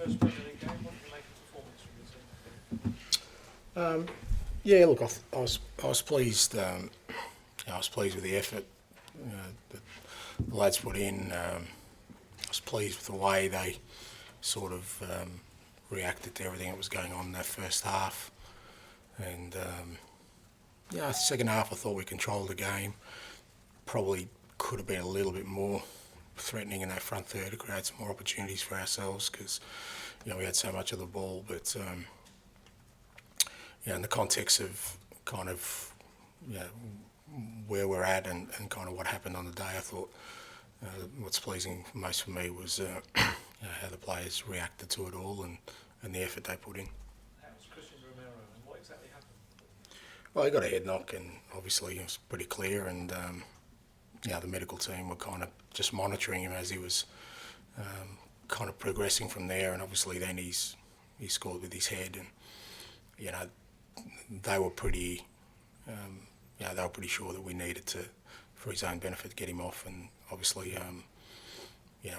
first Premier League game. What did you make of the performance from the team? Yeah, look, I was pleased. I was pleased with the effort that the lads put in. I was pleased with the way they sort of reacted to everything that was going on in that first half. And the second half I thought we controlled the game. Probably could have been a little bit more threatening in that front third to create some more opportunities for ourselves because we had so much of the ball. But in the context of kind of where we're at and kind of what happened on the day, I thought what's pleasing most for me was how the players reacted to it all and the effort they put in. How was Christian Romero and what exactly happened? Well, he got a head knock and obviously it was pretty clear, and the medical team were kind of just monitoring him as he was kind of progressing from there, and obviously then he scored with his head, and they were pretty sure that we needed to, for his own benefit, get him off. And obviously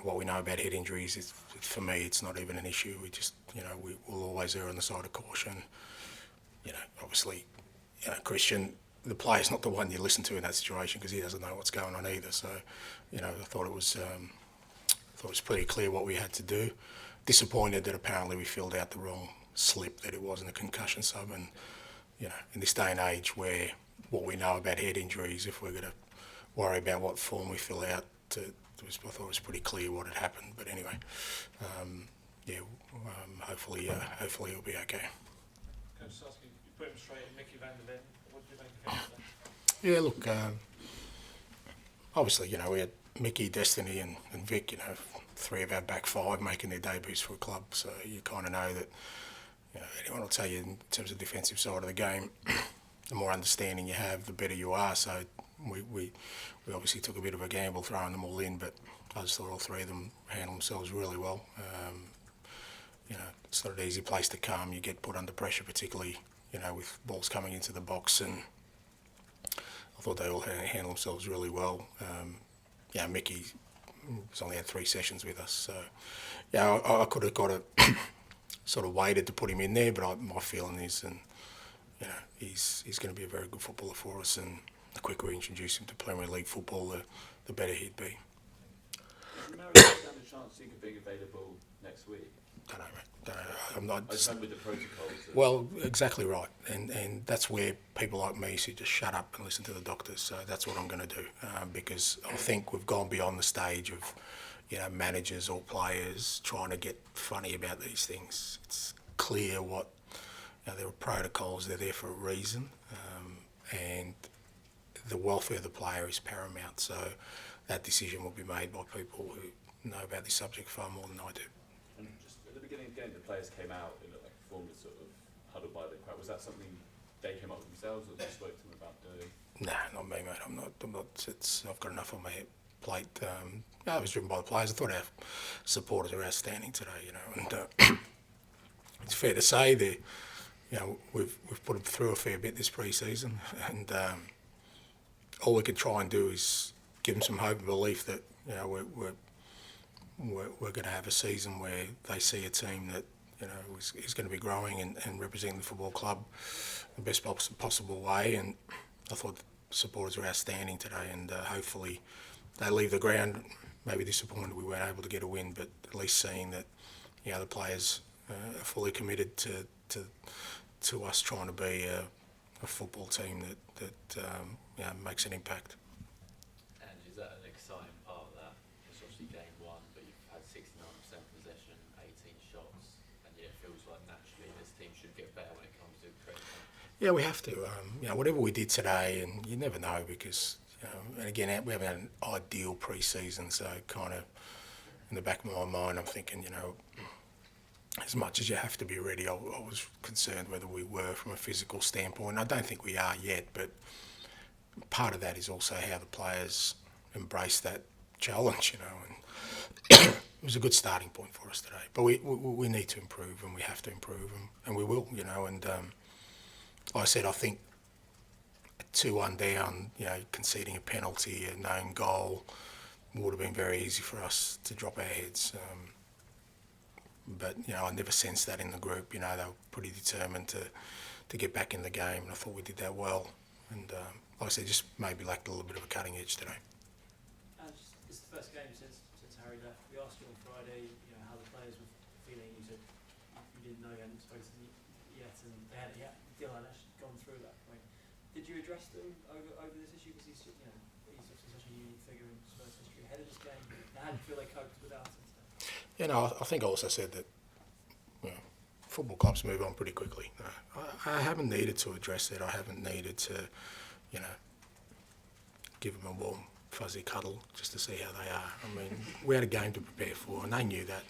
what we know about head injuries is, for me, it's not even an issue. We just we will always err on the side of caution. Obviously Christian, the player's not the one you listen to in that situation because he doesn't know what's going on either. So I thought it was pretty clear what we had to do. Disappointed that apparently we filled out the wrong slip, that it wasn't a concussion sub, and in this day and age where what we know about head injuries, if we're going to worry about what form we fill out, I thought it was pretty clear what had happened. But anyway, hopefully he'll be okay. Coach Sosky, you put him straight in Mickey van der Ven. What did you make of that? Yeah, look, obviously, we had Mickey, Destiny and Vic, three of our back five making their debuts for a club. So you kind of know that, anyone will tell you in terms of the defensive side of the game, the more understanding you have, the better you are. So we obviously took a bit of a gamble throwing them all in, but I just thought all three of them handled themselves really well. It's not an easy place to come. You get put under pressure, particularly, with balls coming into the box, and I thought they all handled themselves really well. Mickey has only had 3 sessions with us, so I could have got it sort of waited to put him in there, but my feeling is, and he's going to be a very good footballer for us, and the quicker we introduce him to Premier League football, the better he'd be. Romero, do you stand a chance he could be available next week? Don't know, mate. I'm not. I just with the protocols. Well, exactly right, and that's where people like me should just shut up and listen to the doctors. So that's what I'm going to do, because I think we've gone beyond the stage of, managers or players trying to get funny about these things. It's clear what there are protocols. They're there for a reason, and the welfare of the player is paramount. So that decision will be made by people who know about this subject far more than I do. And just at the beginning of the game, the players came out. It looked like a form was sort of huddled by the crowd. Was that something they came up with themselves, or just spoke to them about doing? Nah, not me, mate. I'm not. I've got enough on my plate. It was driven by the players. I thought our supporters are outstanding today. And it's fair to say that we've put them through a fair bit this pre-season, and all we can try and do is give them some hope and belief that we're going to have a season where they see a team that is going to be growing and representing the football club the best possible way. And I thought the supporters were outstanding today, and hopefully they leave the ground maybe disappointed we weren't able to get a win, but at least seeing that the players are fully committed to us trying to be a football team that makes an impact. And is that an exciting part of that? It's obviously game 1, but you've had 69% possession, 18 shots, and yet it feels like naturally this team should get better when it comes to creating. Yeah, we have to. Whatever we did today, and you never know because, and again, we haven't had an ideal pre-season, so kind of in the back of my mind, I'm thinking, as much as you have to be ready, I was concerned whether we were from a physical standpoint. I don't think we are yet, but part of that is also how the players embrace that challenge, and it was a good starting point for us today. But we need to improve, and we have to improve, and we will, and like I said, I think 2-1 down, conceding a penalty, a known goal, would have been very easy for us to drop our heads. but I never sensed that in the group. They were pretty determined to get back in the game, and I thought we did that well. And like I said, just maybe lacked a little bit of a cutting edge today. And it's the first game since Harry left. We asked you on Friday, how the players were feeling. You said you didn't know, you hadn't spoken to them yet, and they hadn't yet. Dylan had actually gone through that point. Did you address them over this issue? Because he's obviously such a unique figure in Spurs history ahead of this game. How do you feel they coped without him today? I think I also said that football clubs move on pretty quickly. I haven't needed to address it. I haven't needed to, give them a warm, fuzzy cuddle just to see how they are. I mean, we had a game to prepare for, and they knew that,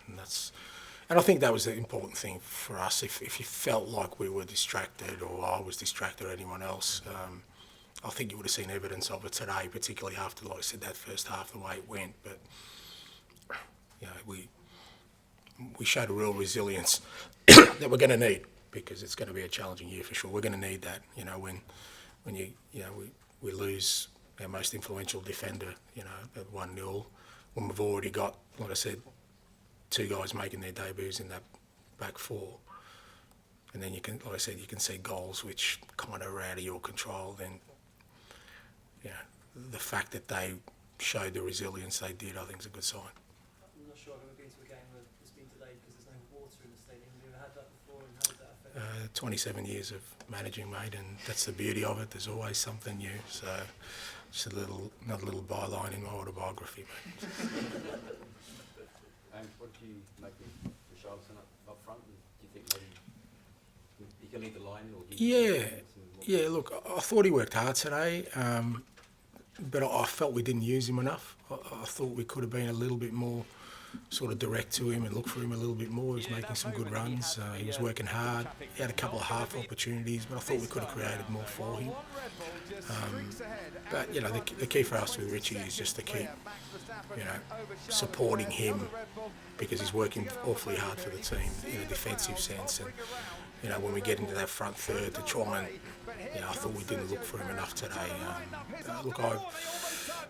and I think that was the important thing for us. If you felt like we were distracted, or I was distracted, or anyone else, I think you would have seen evidence of it today, particularly after, like I said, that first half, the way it went. But we showed a real resilience that we're going to need, because it's going to be a challenging year for sure. We're going to need that. When we lose our most influential defender, at 1-0, when we've already got, like I said, 2 guys making their debuts in that back 4, and then you can see goals which kind of are out of your control. Then, the fact that they showed the resilience they did, I think, is a good sign. I'm not sure I've ever been to a game where it's been delayed because there's no water in the stadium. Have you ever had that before, and how did that affect 27 years of managing, mate, and that's the beauty of it. There's always something new. So, just another little byline in my autobiography, mate. And what do you make of Richarlison up front? Do you think maybe he can lead the line? Or Look, I thought he worked hard today, but I felt we didn't use him enough. I thought we could have been a little bit more sort of direct to him and look for him a little bit more. He was making some good runs. He was working hard. He had a couple of half opportunities, but I thought we could have created more for him. But the key for us with Richie is just to keep supporting him, because he's working awfully hard for the team in a defensive sense. And when we get into that front third, to try and I thought we didn't look for him enough today. I've got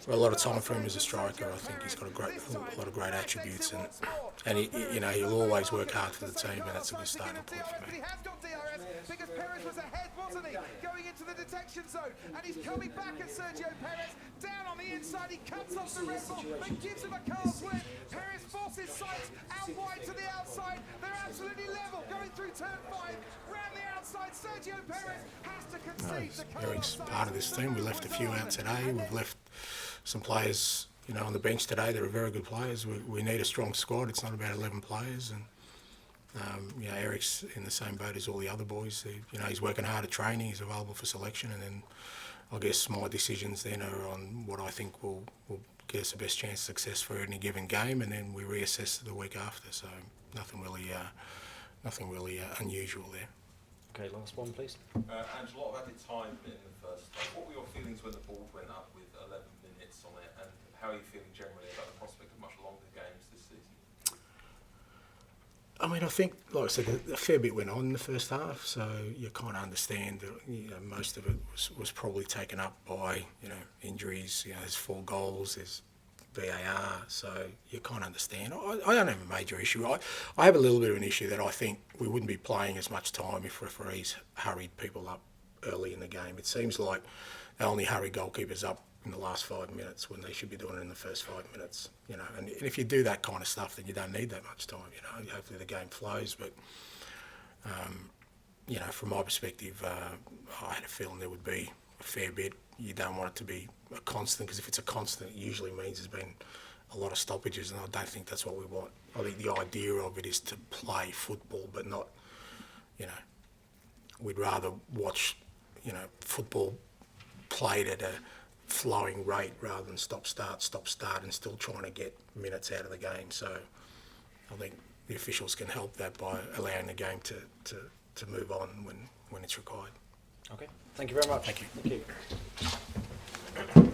a lot of time for him as a striker. I think he's got a lot of great attributes, and he'll always work hard for the team, and that's a good starting point for me. Because Perez was ahead, wasn't he? Going into the detection zone, and he's coming back at Sergio Perez. Down on the inside, he cuts off the Red Bull, but gives him a calf flip. Perez forces sights out wide to the outside. They're absolutely level, going through turn 5. Round the outside, Sergio Perez has to concede the cut. Eric's part of this team. We left a few out today. We've left some players, on the bench today. They're very good players. We need a strong squad. It's not about 11 players, and Eric's in the same boat as all the other boys. He's working hard at training. He's available for selection, and then I guess my decisions then are on what I think will get us the best chance of success for any given game, and then we reassess the week after. So nothing really unusual there. Okay, last one, please. Ange, a lot of added time in the first half. What were your feelings when the board went up with 11 minutes on it, and how are you feeling generally about the prospect of much longer games this season? I mean, I think, like I said, a fair bit went on in the first half, so you kind of understand that most of it was probably taken up by injuries. There's 4 goals, there's VAR, so you can't understand. I don't have a major issue. I have a little bit of an issue that I think we wouldn't be playing as much time if referees hurried people up early in the game. It seems like they only hurry goalkeepers up in the last 5 minutes when they should be doing it in the first 5 minutes. And if you do that kind of stuff, then you don't need that much time. Hopefully the game flows, but from my perspective, I had a feeling there would be a fair bit. You don't want it to be a constant, because if it's a constant, it usually means there's been a lot of stoppages, and I don't think that's what we want. I think the idea of it is to play football, but not, we'd rather watch, football played at a flowing rate rather than stop, start, and still trying to get minutes out of the game. So I think the officials can help that by allowing the game to move on when it's required. Okay, thank you very much. Thank you. Thank you.